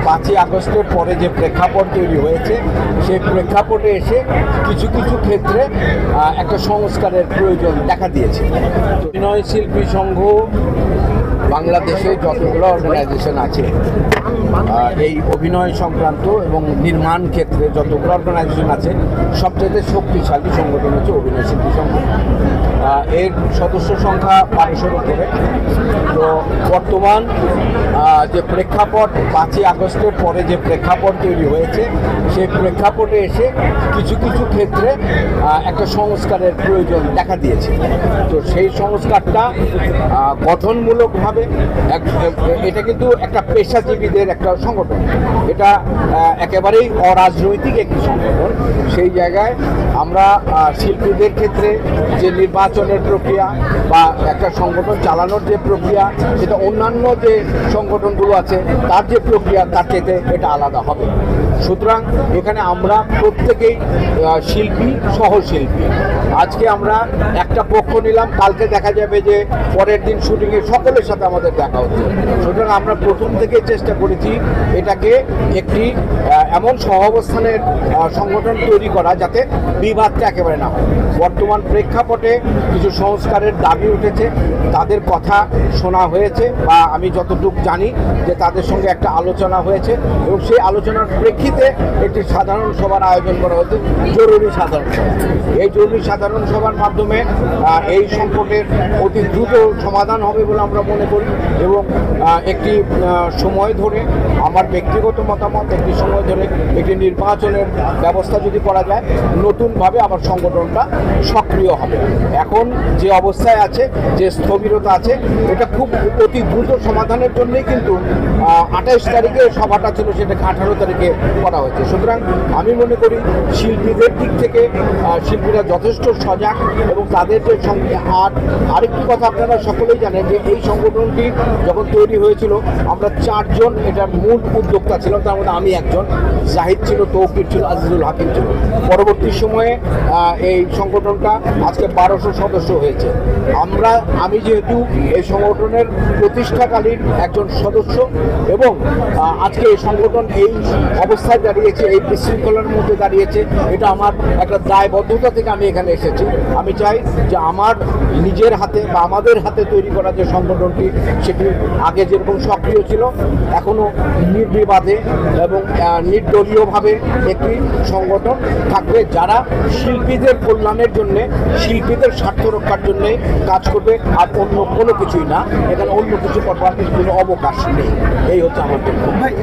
5ই আগস্টের পরে যে প্রেক্ষাপট তৈরি হয়েছে সেই প্রেক্ষাপটে এসে কিছু কিছু ক্ষেত্রে একটা সংস্কারের প্রয়োজন দেখা দিয়েছে। অভিনয় শিল্পী সংঘ বাংলাদেশে যতগুলো অর্গানাইজেশন আছে এই অভিনয় সংক্রান্ত এবং নির্মাণ ক্ষেত্রে যতগুলো অর্গানাইজেশন আছে সবচেয়ে শক্তিশালী সংগঠন হচ্ছে অভিনয় শিল্পী সংঘ। এর সদস্য সংখ্যা 1200-র উপরে। তো বর্তমান যে প্রেক্ষাপট 5ই আগস্টের পরে যে প্রেক্ষাপট তৈরি হয়েছে সেই প্রেক্ষাপটে এসে কিছু কিছু ক্ষেত্রে একটা সংস্কারের প্রয়োজন দেখা দিয়েছে। তো সেই সংস্কারটা গঠনমূলকভাবে এটা কিন্তু একটা পেশাজীবীদের একটা সংগঠন, এটা একেবারেই অরাজনৈতিক একটি সংগঠন। সেই জায়গায় আমরা শিল্পীদের ক্ষেত্রে যে নির্বাচনের প্রক্রিয়া বা একটা সংগঠন চালানোর যে প্রক্রিয়া সেটা অন্যান্য যে সংগঠনগুলো আছে তার যে প্রক্রিয়া তার চেয়ে এটা আলাদা হবে। সুতরাং এখানে আমরা প্রত্যেকেই শিল্পী সহশিল্পী। আজকে আমরা একটা পক্ষ নিলাম, কালকে দেখা যাবে যে পরের দিন শুটিংয়ে সকলের সাথে আমাদের দেখা হচ্ছে। সুতরাং আমরা প্রথম থেকে চেষ্টা করেছি এটাকে একটি এমন সহাবস্থানের সংগঠন তৈরি করা যাতে বিবাদটা একেবারে না হয়। বর্তমান প্রেক্ষাপটে কিছু সংস্কারের দাবি উঠেছে, তাদের কথা শোনা হয়েছে বা আমি যতটুকু জানি যে তাদের সঙ্গে একটা আলোচনা হয়েছে এবং সেই আলোচনার প্রেক্ষিতে একটি সাধারণ সভার আয়োজন করা হয়েছে, জরুরি সাধারণ সভা। এই জরুরি সাধারণ সভার মাধ্যমে এই সংকটের অতি দ্রুত সমাধান হবে বলে আমরা মনে করি এবং একটি সময় ধরে আমার ব্যক্তিগত মতামত একটি সময় ধরে একটি নির্বাচনের ব্যবস্থা যদি করা যায় নতুনভাবে আমার সংগঠনটা সক্রিয় হবে। এখন যে অবস্থায় আছে, যে স্থবিরতা আছে, এটা খুব অতি দ্রুত সমাধানের জন্যই কিন্তু 28 তারিখে সভাটা ছিল, সেটাকে 18 তারিখে করা হয়েছে। সুতরাং আমি মনে করি শিল্পীদের দিক থেকে শিল্পীরা যথেষ্ট সজাগ এবং তাদের যে সঙ্গে আরেকটি কথা আপনারা সকলেই জানেন যে এই সংগঠনটি যখন তৈরি হয়েছিল আমরা 4 জন এটার মূল উদ্যোক্তা ছিলাম, তার মধ্যে আমি একজন, জাহিদ ছিল, তৌকির ছিল, আজিজুল হাকিম ছিল। পরবর্তী সময়ে এই সংগঠনটা আজকে 1200 সদস্য হয়েছে। আমি যেহেতু এই সংগঠনের প্রতিষ্ঠাকালীন একজন সদস্য এবং আজকে এই সংগঠন এই অবস্থায় দাঁড়িয়েছে, এই বিশৃঙ্খলার মধ্যে দাঁড়িয়েছে, এটা আমার একটা দায়বদ্ধতা থেকে আমি এখানে এসেছি। আমি চাই যে আমার নিজের হাতে বা আমাদের হাতে তৈরি করা যে সংগঠনটি সেটি আগে যেরকম সক্রিয় ছিল এখনও নির্বিবাদে এবং নির্দলীয়ভাবে একটি সংগঠন থাকবে যারা শিল্পীদের কল্যাণের জন্যে, শিল্পীদের স্বার্থ রক্ষার জন্যে কাজ করবে, আর অন্য কোনো কিছুই না। এখানে অন্য কিছু করবার কোনো অবকাশ নেই। এই হচ্ছে আমার জন্য। ভাই